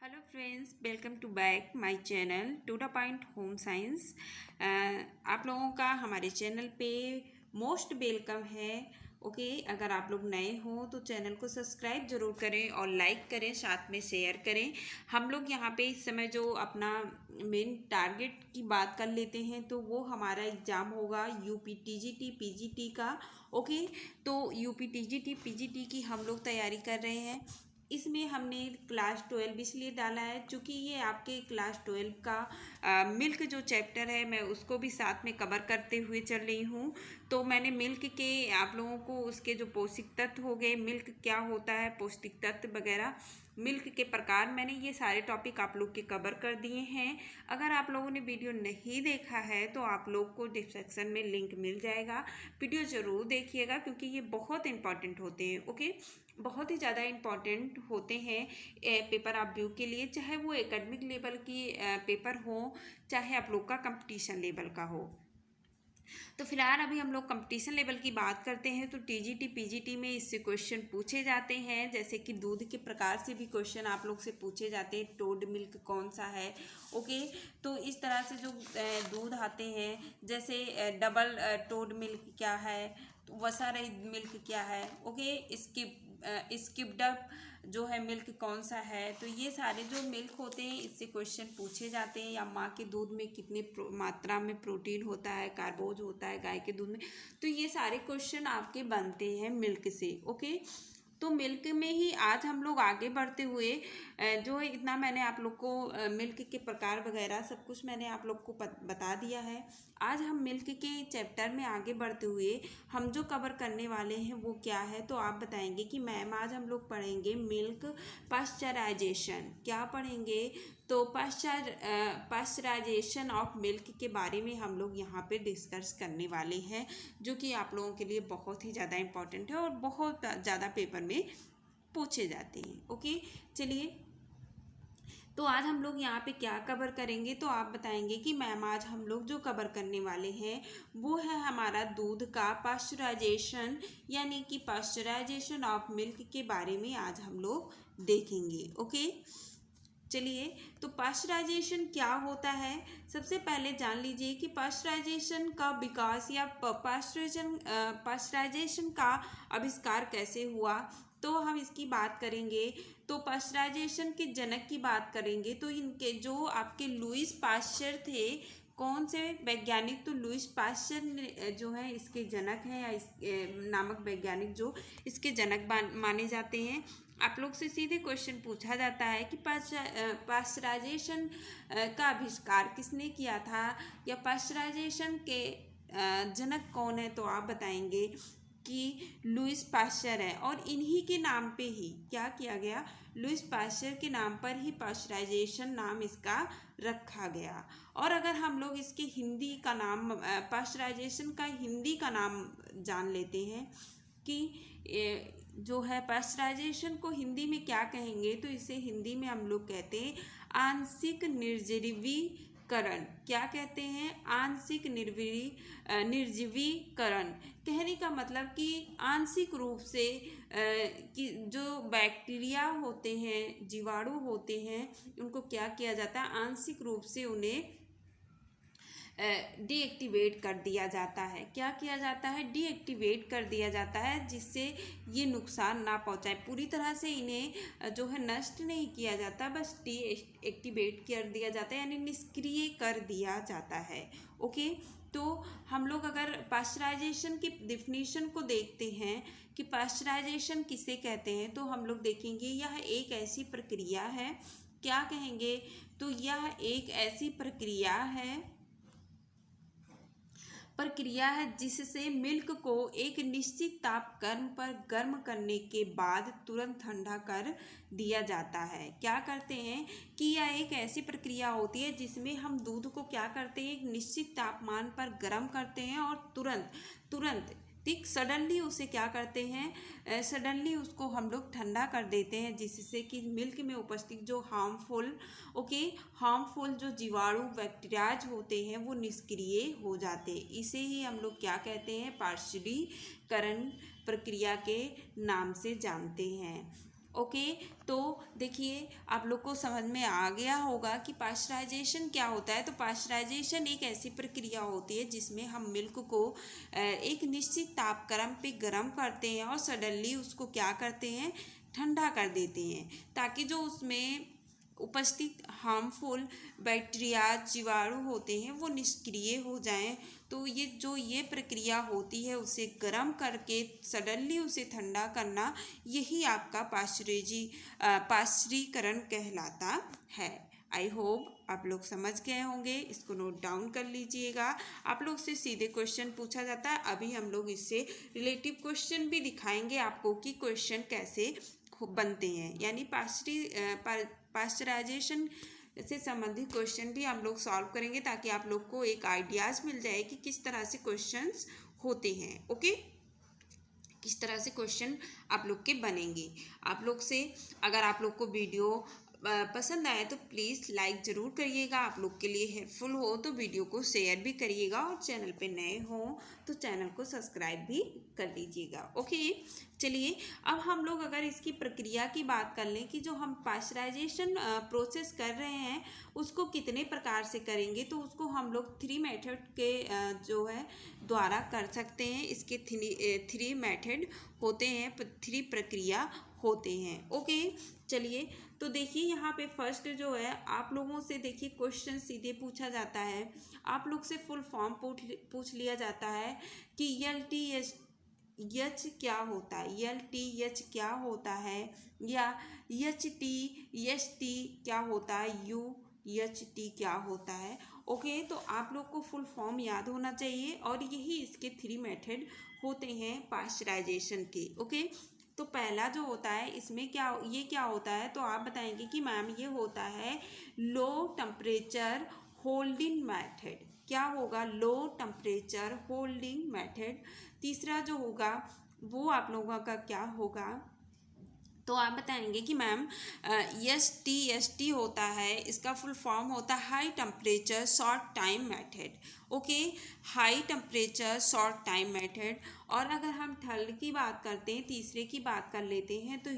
Hello friends, welcome to back my channel to the point home science. आप लोगों का हमारे चैनल पे मोस्ट वेलकम है। ओके, अगर आप लोग नए हो तो चैनल को सब्सक्राइब जरूर करें और लाइक करें, साथ में शेयर करें। हम लोग यहाँ पे इस समय जो अपना मेन टारगेट की बात कर लेते हैं तो वो हमारा एग्ज़ाम होगा यूपी टीजीटी पीजीटी का। ओके, तो यूपी टीजीटी पीजीटी की हम लोग तैयारी कर रहे हैं। इसमें हमने क्लास 12 इसलिए डाला है क्योंकि ये आपके क्लास 12 का मिल्क जो चैप्टर है मैं उसको भी साथ में कवर करते हुए चल रही हूँ। तो मैंने मिल्क के आप लोगों को उसके जो पौष्टिक तत्व हो गए, मिल्क क्या होता है, पौष्टिक तत्व वगैरह, मिल्क के प्रकार, मैंने ये सारे टॉपिक आप लोग के कवर कर दिए हैं। अगर आप लोगों ने वीडियो नहीं देखा है तो आप लोग को डिस्क्रिप्शन में लिंक मिल जाएगा, वीडियो ज़रूर देखिएगा क्योंकि ये बहुत इंपॉर्टेंट होते हैं। ओके, बहुत ही ज़्यादा इम्पॉर्टेंट होते हैं पेपर आप व्यू के लिए, चाहे वो एकेडमिक लेवल की पेपर हो, चाहे आप लोग का कंपटीशन लेवल का हो। तो फिलहाल अभी हम लोग कंपटीशन लेवल की बात करते हैं। तो टीजीटी पीजीटी में इससे क्वेश्चन पूछे जाते हैं, जैसे कि दूध के प्रकार से भी क्वेश्चन आप लोग से पूछे जाते हैं। टोड मिल्क कौन सा है? ओके, तो इस तरह से जो दूध आते हैं, जैसे डबल टोड मिल्क क्या है, तो वसा रहित मिल्क क्या है। ओके, स्किप्ड अप जो है मिल्क कौन सा है। तो ये सारे जो मिल्क होते हैं इससे क्वेश्चन पूछे जाते हैं। या माँ के दूध में कितने मात्रा में प्रोटीन होता है, कार्बोज होता है गाय के दूध में, तो ये सारे क्वेश्चन आपके बनते हैं मिल्क से। ओके, तो मिल्क में ही आज हम लोग आगे बढ़ते हुए जो है इतना मैंने आप लोग को मिल्क के प्रकार वगैरह सब कुछ मैंने आप लोग को बता दिया है। आज हम मिल्क के चैप्टर में आगे बढ़ते हुए हम जो कवर करने वाले हैं वो क्या है, तो आप बताएंगे कि मैम आज हम लोग पढ़ेंगे मिल्क पाश्चराइजेशन। क्या पढ़ेंगे? तो पाश्चराइजेशन ऑफ मिल्क के बारे में हम लोग यहाँ पे डिस्कस करने वाले हैं, जो कि आप लोगों के लिए बहुत ही ज़्यादा इम्पोर्टेंट है और बहुत ज़्यादा पेपर में पूछे जाते हैं। ओके, चलिए, तो आज हम लोग यहाँ पे क्या कवर करेंगे, तो आप बताएंगे कि मैम आज हम लोग जो कवर करने वाले हैं वो है हमारा दूध का पाश्चराइजेशन, यानी कि पाश्चराइजेशन ऑफ मिल्क के बारे में आज हम लोग देखेंगे। ओके, चलिए, तो पाश्चराइजेशन क्या होता है, सबसे पहले जान लीजिए कि पाश्चराइजेशन का विकास या पाश्चराइजेशन का आविष्कार कैसे हुआ। तो हम इसकी बात करेंगे तो पाश्चराइजेशन के जनक की बात करेंगे तो इनके जो आपके लुईस पाश्चर थे, कौन से वैज्ञानिक, तो लुईस पाश्चर जो है इसके जनक हैं, या इस नामक वैज्ञानिक जो इसके जनक माने जाते हैं। आप लोग से सीधे क्वेश्चन पूछा जाता है कि पाश्चराइजेशन का आविष्कार किसने किया था, या पाश्चराइजेशन के जनक कौन है, तो आप बताएंगे कि लुईस पाश्चर है। और इन्हीं के नाम पे ही क्या किया गया, लुईस पाश्चर के नाम पर ही पाश्चराइजेशन नाम इसका रखा गया। और अगर हम लोग इसके हिंदी का नाम, पाश्चराइजेशन का हिंदी का नाम जान लेते हैं कि जो है पाश्चराइजेशन को हिंदी में क्या कहेंगे, तो इसे हिंदी में हम लोग कहते हैं आंशिक निर्जलीकरण। क्या कहते हैं? आंशिक निर्जलीकरण। कहने का मतलब कि आंशिक रूप से कि जो बैक्टीरिया होते हैं, जीवाणु होते हैं, उनको क्या किया जाता है, आंशिक रूप से उन्हें डीएक्टिवेट कर दिया जाता है। क्या किया जाता है? डीएक्टिवेट कर दिया जाता है, जिससे ये नुकसान ना पहुंचाए। पूरी तरह से इन्हें जो है नष्ट नहीं किया जाता, बस डीएक्टिवेट कर दिया जाता है, यानी निष्क्रिय कर दिया जाता है। ओके, तो हम लोग अगर पाश्चराइजेशन की डिफिनीशन को देखते हैं कि पाश्चराइजेशन किसे कहते हैं, तो हम लोग देखेंगे यह एक ऐसी प्रक्रिया है, क्या कहेंगे, तो यह एक ऐसी प्रक्रिया है जिससे मिल्क को एक निश्चित तापक्रम पर गर्म करने के बाद तुरंत ठंडा कर दिया जाता है। क्या करते हैं कि यह एक ऐसी प्रक्रिया होती है जिसमें हम दूध को क्या करते हैं, एक निश्चित तापमान पर गर्म करते हैं और तुरंत ठीक सडनली उसे क्या करते हैं, सडनली उसको हम लोग ठंडा कर देते हैं, जिससे कि मिल्क में उपस्थित जो हार्मफुल जो जीवाणु बैक्टीरियाज होते हैं वो निष्क्रिय हो जाते हैं। इसे ही हम लोग क्या कहते हैं, पाश्चरीकरण प्रक्रिया के नाम से जानते हैं। ओके, तो देखिए आप लोग को समझ में आ गया होगा कि पाश्चराइजेशन क्या होता है। तो पाश्चराइजेशन एक ऐसी प्रक्रिया होती है जिसमें हम मिल्क को एक निश्चित तापक्रम पे गर्म करते हैं और सडनली उसको क्या करते हैं, ठंडा कर देते हैं, ताकि जो उसमें उपस्थित हार्मफुल बैक्टीरिया जीवाणु होते हैं वो निष्क्रिय हो जाएं। तो ये प्रक्रिया होती है उसे गर्म करके सडनली उसे ठंडा करना, यही आपका पाश्चरीकरण कहलाता है। आई होप आप लोग समझ गए होंगे, इसको नोट डाउन कर लीजिएगा। आप लोग से सीधे क्वेश्चन पूछा जाता है, अभी हम लोग इससे रिलेटिव क्वेश्चन भी दिखाएंगे आपको कि क्वेश्चन कैसे बनते हैं, यानी पाश्चराइजेशन से संबंधित क्वेश्चन भी हम लोग सॉल्व करेंगे, ताकि आप लोग को एक आइडियाज़ मिल जाए कि किस तरह से क्वेश्चंस होते हैं। ओके, किस तरह से क्वेश्चन आप लोग के बनेंगे। आप लोग से अगर आप लोग को वीडियो पसंद आए तो प्लीज़ लाइक ज़रूर करिएगा, आप लोग के लिए हेल्पफुल हो तो वीडियो को शेयर भी करिएगा, और चैनल पे नए हो तो चैनल को सब्सक्राइब भी कर लीजिएगा। ओके, चलिए अब हम लोग अगर इसकी प्रक्रिया की बात कर लें कि जो हम पाश्चराइजेशन प्रोसेस कर रहे हैं उसको कितने प्रकार से करेंगे, तो उसको हम लोग 3 मेथड के जो है द्वारा कर सकते हैं। इसके 3 मेथड होते हैं, 3 प्रक्रिया होते हैं। ओके, चलिए तो देखिए यहाँ पे फर्स्ट जो है आप लोगों से देखिए क्वेश्चन सीधे पूछा जाता है, आप लोग से फुल फॉर्म पूछ लिया जाता है कि LTH क्या होता है, LTH क्या होता है, या HTST क्या होता है, UHT क्या होता है। ओके, तो आप लोग को फुल फॉर्म याद होना चाहिए, और यही इसके 3 मेथड होते हैं पाश्चराइजेशन के। ओके, तो पहला जो होता है इसमें क्या होता है, तो आप बताएंगे कि मैम ये होता है लो टेम्परेचर होल्डिंग मेथड। क्या होगा, लो टेम्परेचर होल्डिंग मेथड। तीसरा जो होगा वो आप लोगों का क्या होगा, तो आप बताएंगे कि मैम HTST होता है, इसका फुल फॉर्म होता है high temperature short time method. Okay, high temperature short time method. और अगर हम थर्ड की बात करते हैं, तीसरे की बात कर लेते हैं, तो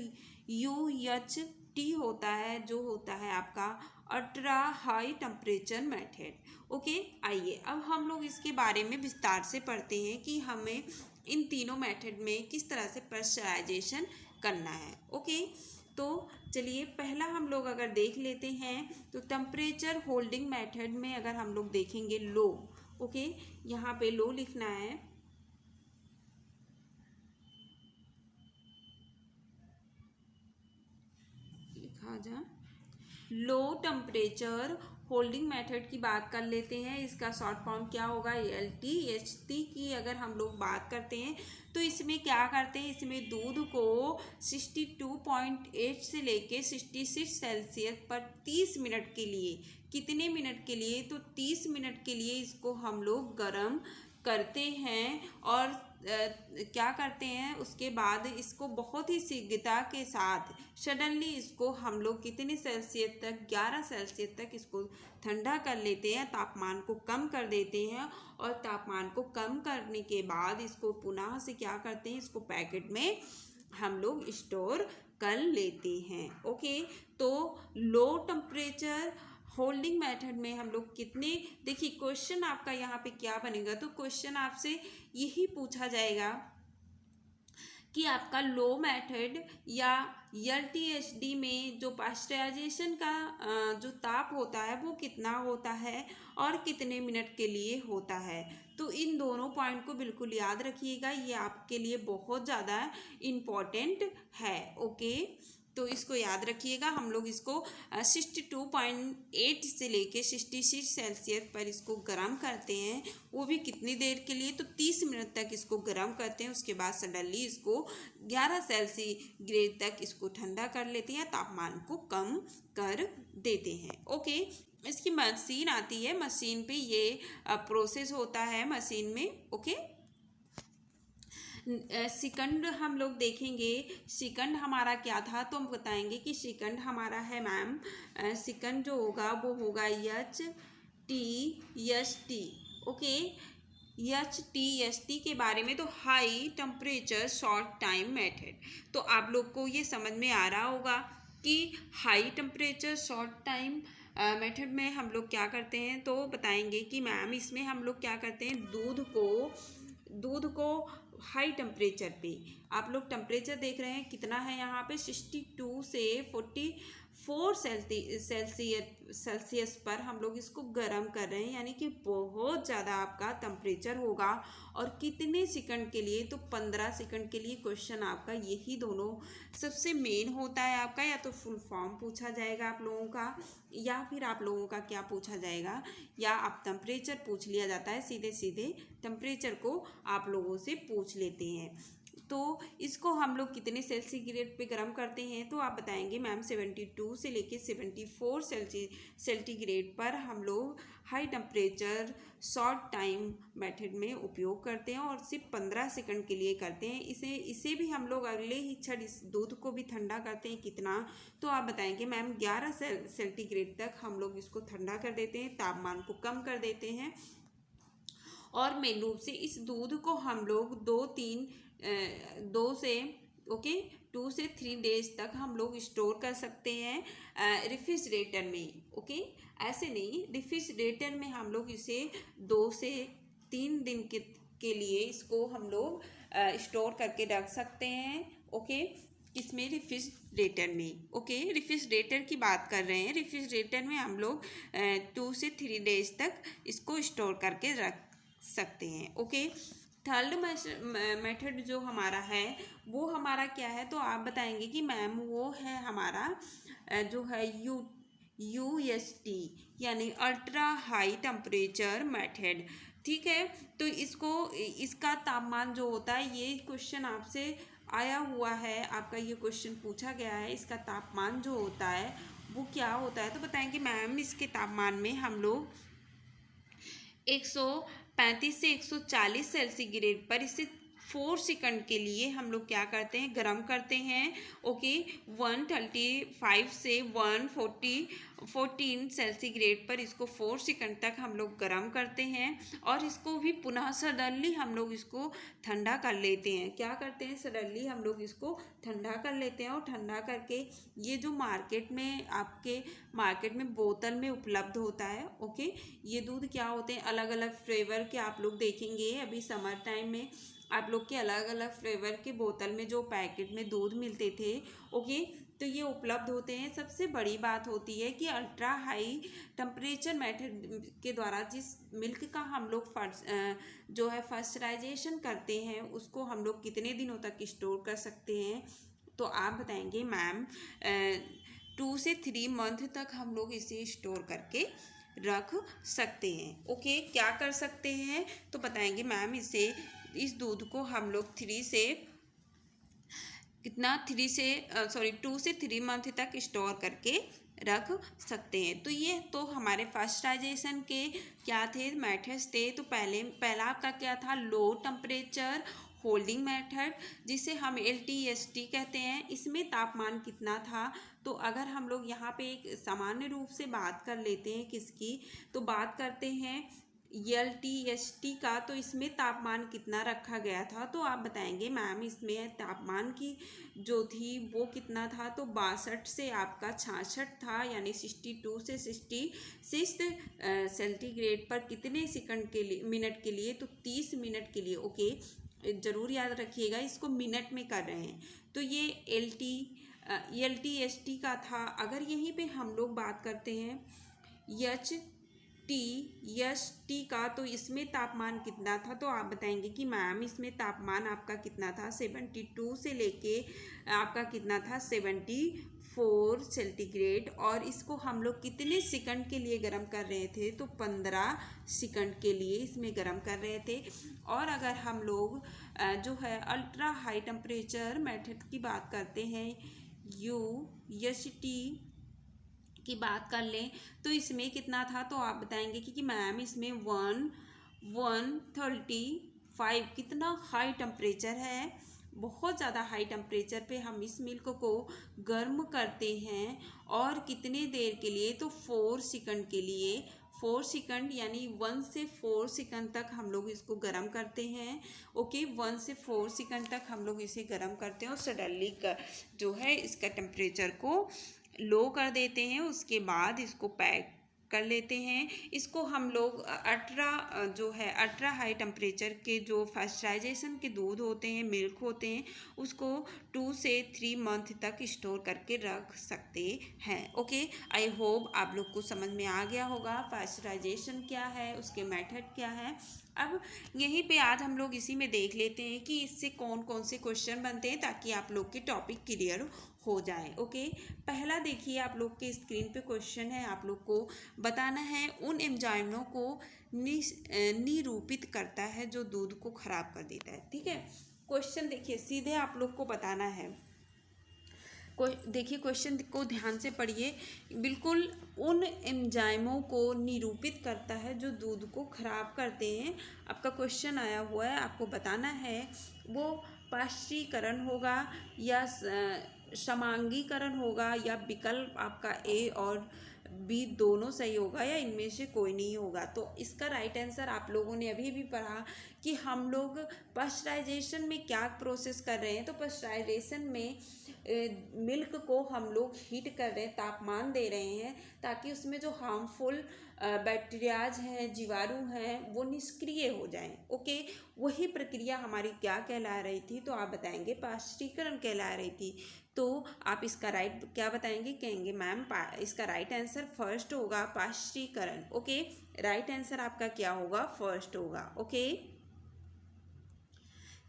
UHT होता है, जो होता है आपका ultra high temperature method. Okay, आइए अब हम लोग इसके बारे में विस्तार से पढ़ते हैं कि हमें इन तीनों मेथड में किस तरह से पाश्चराइजेशन करना है। ओके, तो चलिए पहला हम लोग अगर देख लेते हैं, तो टेम्परेचर होल्डिंग मेथड में अगर हम लोग देखेंगे लो। ओके, यहाँ पे लो लिखना है, लिखा जा लो टेम्परेचर होल्डिंग मेथड की बात कर लेते हैं। इसका शॉर्ट फॉर्म क्या होगा, LTHT की अगर हम लोग बात करते हैं तो इसमें क्या करते हैं, इसमें दूध को 62.8 से लेके 66 सेल्सियस पर 30 मिनट के लिए, कितने मिनट के लिए, तो 30 मिनट के लिए इसको हम लोग गर्म करते हैं। और क्या करते हैं, उसके बाद इसको बहुत ही शीघ्रता के साथ सडनली इसको हम लोग कितने सेल्सियस तक, 11 सेल्सियस तक इसको ठंडा कर लेते हैं, तापमान को कम कर देते हैं। और तापमान को कम करने के बाद इसको पुनः से क्या करते हैं, इसको पैकेट में हम लोग स्टोर कर लेते हैं। ओके, तो लो टेम्परेचर होल्डिंग मेथड में हम लोग कितने, देखिए क्वेश्चन आपका यहाँ पे क्या बनेगा, तो क्वेश्चन आपसे यही पूछा जाएगा कि आपका लो मेथड या LTHD में जो पाश्चराइजेशन का जो ताप होता है वो कितना होता है और कितने मिनट के लिए होता है। तो इन दोनों पॉइंट को बिल्कुल याद रखिएगा, ये आपके लिए बहुत ज़्यादा इम्पॉर्टेंट है। ओके, तो इसको याद रखिएगा, हम लोग इसको 62.8 से लेके 66 सेल्सियस पर इसको गर्म करते हैं, वो भी कितनी देर के लिए, तो 30 मिनट तक इसको गर्म करते हैं। उसके बाद सडनली इसको 11 सेल्सियस तक इसको ठंडा कर लेते हैं, तापमान को कम कर देते हैं। ओके, इसकी मशीन आती है, मशीन पे ये प्रोसेस होता है मशीन में। ओके, सेकंड हम लोग देखेंगे, सेकंड हमारा क्या था, तो हम बताएंगे कि सेकंड हमारा है मैम, सेकंड जो होगा वो होगा HTST। ओके, HTST के बारे में, तो high temperature short time method. तो आप लोग को ये समझ में आ रहा होगा कि high temperature short time method में हम लोग क्या करते हैं। तो बताएंगे कि मैम इसमें हम लोग क्या करते हैं, दूध को हाई टेम्परेचर पे, आप लोग टेम्परेचर देख रहे हैं कितना है यहाँ पे, 62 से 44 सेल्सियस पर हम लोग इसको गर्म कर रहे हैं, यानी कि बहुत ज़्यादा आपका टेम्परेचर होगा। और कितने सेकंड के लिए, तो 15 सेकंड के लिए क्वेश्चन आपका यही दोनों सबसे मेन होता है आपका। या तो फुल फॉर्म पूछा जाएगा आप लोगों का, या फिर आप लोगों का क्या पूछा जाएगा, या आप टेम्परेचर पूछ लिया जाता है, सीधे सीधे टेम्परेचर को आप लोगों से पूछ लेते हैं। तो इसको हम लोग कितने सेल्सिग्रेड पे गर्म करते हैं, तो आप बताएंगे मैम 72 से लेके 74 सेंटीग्रेड पर हम लोग high temperature short time method में उपयोग करते हैं, और सिर्फ 15 सेकंड के लिए करते हैं। इसे भी हम लोग अगले ही क्षण इस दूध को भी ठंडा करते हैं। कितना, तो आप बताएंगे मैम 11 सेंटीग्रेड तक हम लोग इसको ठंडा कर देते हैं, तापमान को कम कर देते हैं। और मेन रूप से इस दूध को हम लोग 2 से 3 डेज तक हम लोग स्टोर कर सकते हैं रेफ्रिजरेटर में। ओके, ऐसे नहीं, रेफ्रिजरेटर में हम लोग इसे 2 से 3 दिन के लिए इसको हम लोग स्टोर करके रख सकते हैं। ओके, इसमें रेफ्रिजरेटर में, ओके, रेफ्रिजरेटर की बात कर रहे हैं। रेफ्रिजरेटर में हम लोग 2 से 3 डेज तक इसको स्टोर करके रख सकते हैं। ओके, थर्ड मेथड जो हमारा है वो हमारा क्या है, तो आप बताएंगे कि मैम वो है हमारा जो है UST, यानी अल्ट्रा हाई टेम्परेचर मेथड। ठीक है, तो इसका तापमान जो होता है, ये क्वेश्चन आपसे आया हुआ है, आपका ये क्वेश्चन पूछा गया है, इसका तापमान जो होता है वो क्या होता है। तो बताएंगे मैम इसके तापमान में हम लोग 135 से 140 सेंटीग्रेड पर इसे 4 सेकंड के लिए हम लोग क्या करते हैं, गर्म करते हैं। ओके, 135 से 114 सेंटीग्रेड पर इसको 4 सेकंड तक हम लोग गर्म करते हैं, और इसको भी पुनः सडनली हम लोग इसको ठंडा कर लेते हैं। क्या करते हैं, सडनली हम लोग इसको ठंडा कर लेते हैं। और ठंडा करके ये जो आपके मार्केट में बोतल में उपलब्ध होता है, ओके, ये दूध क्या होते हैं, अलग अलग फ्लेवर के आप लोग देखेंगे। अभी समर टाइम में आप लोग के अलग अलग फ्लेवर के बोतल में जो पैकेट में दूध मिलते थे, ओके, तो ये उपलब्ध होते हैं। सबसे बड़ी बात होती है कि अल्ट्रा हाई टेम्परेचर मेथड के द्वारा जिस मिल्क का हम लोग जो है फर्स्टराइजेशन करते हैं, उसको हम लोग कितने दिनों तक स्टोर कर सकते हैं। तो आप बताएंगे मैम 2 से 3 मंथ तक हम लोग इसे स्टोर करके रख सकते हैं। ओके, क्या कर सकते हैं, तो बताएंगे मैम इस दूध को हम लोग 2 से 3 मंथ तक स्टोर करके रख सकते हैं। तो ये तो हमारे फर्स्टराइजेशन के क्या थे, मेथड्स थे। तो पहला आपका क्या था, लो टेम्परेचर होल्डिंग मेथड, जिसे हम LTST कहते हैं। इसमें तापमान कितना था, तो अगर हम लोग यहाँ पे एक सामान्य रूप से बात कर लेते हैं किसकी, तो बात करते हैं LTST का। तो इसमें तापमान कितना रखा गया था, तो आप बताएंगे मैम इसमें तापमान की जो थी वो कितना था, तो 62 से आपका 66 था, यानी 62 से 66 सेंटीग्रेड पर कितने मिनट के लिए, तो 30 मिनट के लिए। ओके, ज़रूर याद रखिएगा, इसको मिनट में कर रहे हैं। तो ये LTST का था। अगर यहीं पे हम लोग बात करते हैं HTST का, तो इसमें तापमान कितना था, तो आप बताएंगे कि मैम इसमें तापमान आपका कितना था, 72 से लेके आपका कितना था, 74 सेंटीग्रेड। और इसको हम लोग कितने सेकंड के लिए गर्म कर रहे थे, तो 15 सेकंड के लिए इसमें गर्म कर रहे थे। और अगर हम लोग जो है अल्ट्रा हाई टेम्परेचर मेथड की बात करते हैं, UST की बात कर लें, तो इसमें कितना था, तो आप बताएंगे कि मैम इसमें 135 कितना हाई टेम्परेचर है, बहुत ज़्यादा हाई टेम्परेचर पे हम इस मिल्क को गर्म करते हैं। और कितने देर के लिए, तो 4 सेकंड के लिए 4 सेकंड यानी 1 से 4 सेकंड तक हम लोग इसको गर्म करते हैं। ओके, 1 से 4 सेकंड तक हम लोग इसे गर्म करते हैं और सडनली जो है इसका टेम्परेचर को लो कर देते हैं। उसके बाद इसको पैक कर लेते हैं। इसको हम लोग अल्ट्रा हाई टेम्परेचर के जो पास्चराइजेशन के दूध होते हैं, मिल्क होते हैं, उसको 2 से 3 मंथ तक स्टोर करके रख सकते हैं। ओके, आई होप आप लोग को समझ में आ गया होगा पास्चराइजेशन क्या है, उसके मेथड क्या है। अब यहीं पे आज हम लोग इसी में देख लेते हैं कि इससे कौन कौन से क्वेश्चन बनते हैं ताकि आप लोग के टॉपिक क्लियर हो जाए। ओके, पहला देखिए आप लोग के स्क्रीन पे क्वेश्चन है। आप लोग को बताना है उन एंजाइमों को निरूपित करता है जो दूध को खराब कर देता है। ठीक है, क्वेश्चन देखिए, सीधे आप लोग को बताना है। देखिए क्वेश्चन को ध्यान से पढ़िए। बिल्कुल उन एंजाइमों को निरूपित करता है जो दूध को खराब करते हैं। आपका क्वेश्चन आया हुआ है, आपको बताना है वो पाश्चरीकरण होगा या समांगीकरण होगा या विकल्प आपका ए और बी दोनों सही होगा या इनमें से कोई नहीं होगा। तो इसका राइट आंसर आप लोगों ने अभी भी पढ़ा कि हम लोग पाश्चराइजेशन में क्या प्रोसेस कर रहे हैं। तो पाश्चराइजेशन में मिल्क को हम लोग हीट कर रहे हैं, तापमान दे रहे हैं ताकि उसमें जो हार्मफुल बैक्टीरियाज हैं, जीवाणु हैं, वो निष्क्रिय हो जाएं। ओके, वही प्रक्रिया हमारी क्या कहला रही थी? तो आप बताएंगे पाश्चरीकरण कहला रही थी। तो आप इसका राइट क्या बताएंगे? कहेंगे मैम इसका राइट आंसर फर्स्ट होगा पाश्चरीकरण। ओके, राइट आंसर आपका क्या होगा? फर्स्ट होगा। ओके,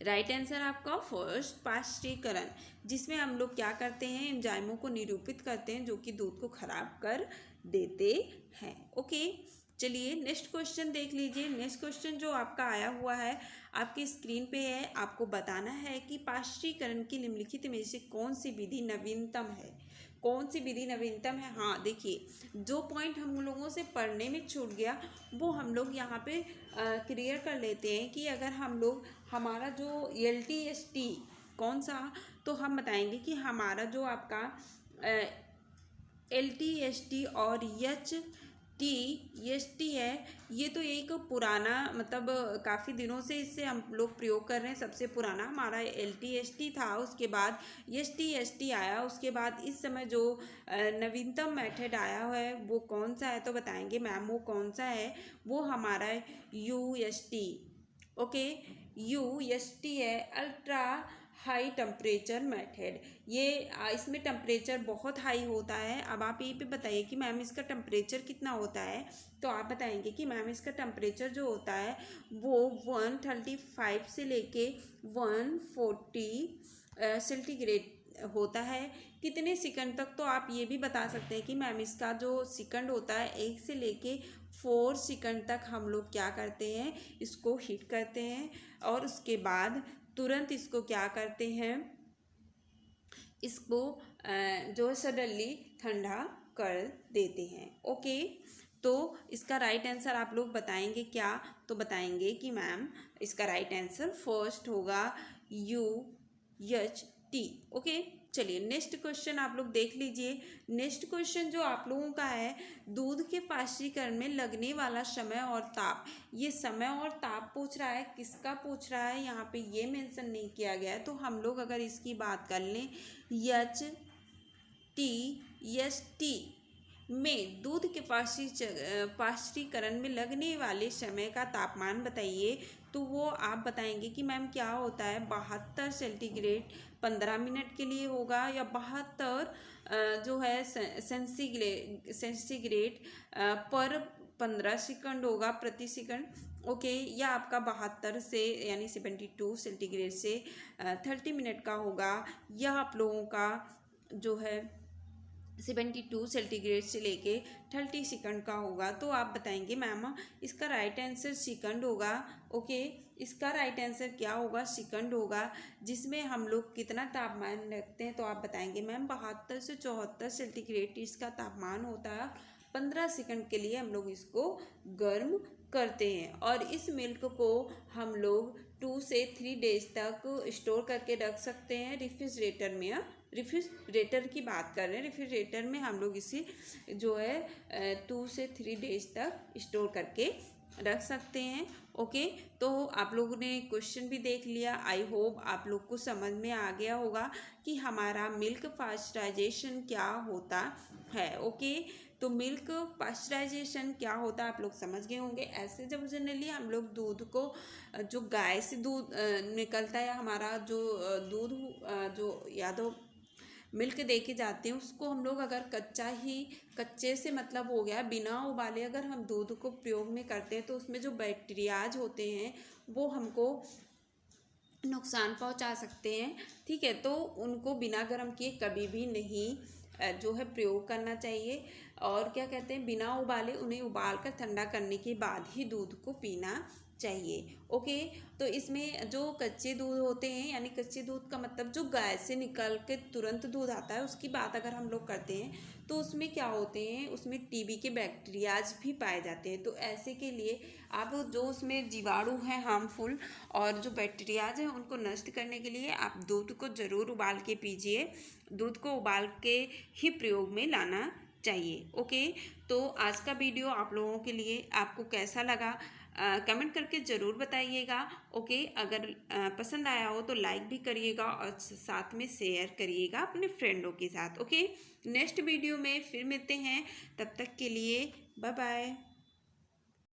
राइट आंसर आपका फर्स्ट पाश्चरीकरण, जिसमें हम लोग क्या करते हैं? एंजाइमों को निरूपित करते हैं जो कि दूध को खराब कर देते हैं। ओके, चलिए नेक्स्ट क्वेश्चन देख लीजिए। नेक्स्ट क्वेश्चन जो आपका आया हुआ है आपकी स्क्रीन पे है। आपको बताना है कि पाश्चरीकरण की निम्नलिखित में से कौन सी विधि नवीनतम है? कौन सी विधि नवीनतम है? हाँ देखिए, जो पॉइंट हम लोगों से पढ़ने में छूट गया वो हम लोग यहाँ पे क्लियर कर लेते हैं कि अगर हम लोग हमारा जो LTST कौन सा, तो हम बताएंगे कि हमारा जो आपका LTST और HTST है, ये तो एक पुराना मतलब काफ़ी दिनों से इससे हम लोग प्रयोग कर रहे हैं। सबसे पुराना हमारा LTST था, उसके बाद HTST आया, उसके बाद इस समय जो नवीनतम मेथड आया है वो कौन सा है? तो बताएंगे मैम वो कौन सा है? वो हमारा UST। ओके, UST है अल्ट्रा हाई टेम्परेचर मेथड। ये इसमें टेम्परेचर बहुत हाई होता है। अब आप यहीं पे बताइए कि मैम इसका टेम्परेचर कितना होता है? तो आप बताएंगे कि मैम इसका टेम्परेचर जो होता है वो 135 से लेके 140 सेंटीग्रेड होता है। कितने सेकंड तक? तो आप ये भी बता सकते हैं कि मैम इसका जो सेकंड होता है 1 से लेके 4 सेकंड तक हम लोग क्या करते हैं? इसको हीट करते हैं और उसके बाद तुरंत इसको क्या करते हैं? इसको जो सडनली ठंडा कर देते हैं। ओके, तो इसका राइट आंसर आप लोग बताएंगे क्या? तो बताएंगे कि मैम इसका राइट आंसर फर्स्ट होगा UHT। ओके, चलिए नेक्स्ट क्वेश्चन आप लोग देख लीजिए। नेक्स्ट क्वेश्चन जो आप लोगों का है, दूध के पाश्चरीकरण में लगने वाला समय और ताप। ये समय और ताप पूछ रहा है, किसका पूछ रहा है? यहाँ पे ये मेंशन नहीं किया गया है। तो हम लोग अगर इसकी बात कर लें, HTST में दूध के पाश्चरीकरण में लगने वाले समय का तापमान बताइए। तो वो आप बताएंगे कि मैम क्या होता है? 72 सेंटीग्रेड 15 मिनट के लिए होगा या 72 जो है सेंटीग्रेड पर 15 सेकंड होगा प्रति सेकंड। ओके, या आपका 72 से यानी 72 सेंटीग्रेड से 30 मिनट का होगा, या आप लोगों का जो है 72 सेंटीग्रेड से लेके 30 सेकंड का होगा। तो आप बताएंगे मैम इसका राइट आंसर सेकंड होगा। ओके, इसका राइट आंसर क्या होगा? सेकंड होगा, जिसमें हम लोग कितना तापमान रखते हैं? तो आप बताएंगे मैम 72 से 74 सेंटीग्रेड इसका तापमान होता है। 15 सेकंड के लिए हम लोग इसको गर्म करते हैं और इस मिल्क को हम लोग 2 से 3 डेज तक स्टोर करके रख सकते हैं रेफ्रिजरेटर में रेफ्रिजरेटर की बात कर रहे हैं। रेफ्रिजरेटर में हम लोग इसे जो है 2 से 3 डेज तक स्टोर करके रख सकते हैं। ओके, तो आप लोगों ने क्वेश्चन भी देख लिया। आई होप आप लोग को समझ में आ गया होगा कि हमारा मिल्क पास्चराइजेशन क्या होता है। ओके, तो मिल्क पास्चराइजेशन क्या होता है आप लोग समझ गए होंगे। ऐसे जब जनरली हम लोग दूध को जो गाय से दूध निकलता है, हमारा जो दूध जो या तो मिल्क दे के जाते हैं, उसको हम लोग अगर कच्चे से मतलब हो गया बिना उबाले अगर हम दूध को प्रयोग में करते हैं तो उसमें जो बैक्टीरियाज होते हैं वो हमको नुकसान पहुंचा सकते हैं। ठीक है, तो उनको बिना गर्म किए कभी भी नहीं जो है प्रयोग करना चाहिए। और क्या कहते हैं, बिना उबाले उन्हें उबाल कर ठंडा करने के बाद ही दूध को पीना चाहिए। ओके, तो इसमें जो कच्चे दूध होते हैं, यानी कच्चे दूध का मतलब जो गाय से निकल के तुरंत दूध आता है, उसकी बात अगर हम लोग करते हैं तो उसमें क्या होते हैं, उसमें टीबी के बैक्टीरियाज भी पाए जाते हैं। तो ऐसे के लिए आप जो उसमें जीवाणु हैं हार्मफुल और जो बैक्टीरियाज हैं उनको नष्ट करने के लिए आप दूध को ज़रूर उबाल के पीजिए। दूध को उबाल के ही प्रयोग में लाना चाहिए। ओके, तो आज का वीडियो आप लोगों के लिए आपको कैसा लगा कमेंट करके ज़रूर बताइएगा। ओके, अगर पसंद आया हो तो लाइक भी करिएगा और साथ में शेयर करिएगा अपने फ्रेंडों के साथ। ओके, नेक्स्ट वीडियो में फिर मिलते हैं, तब तक के लिए बाय बाय।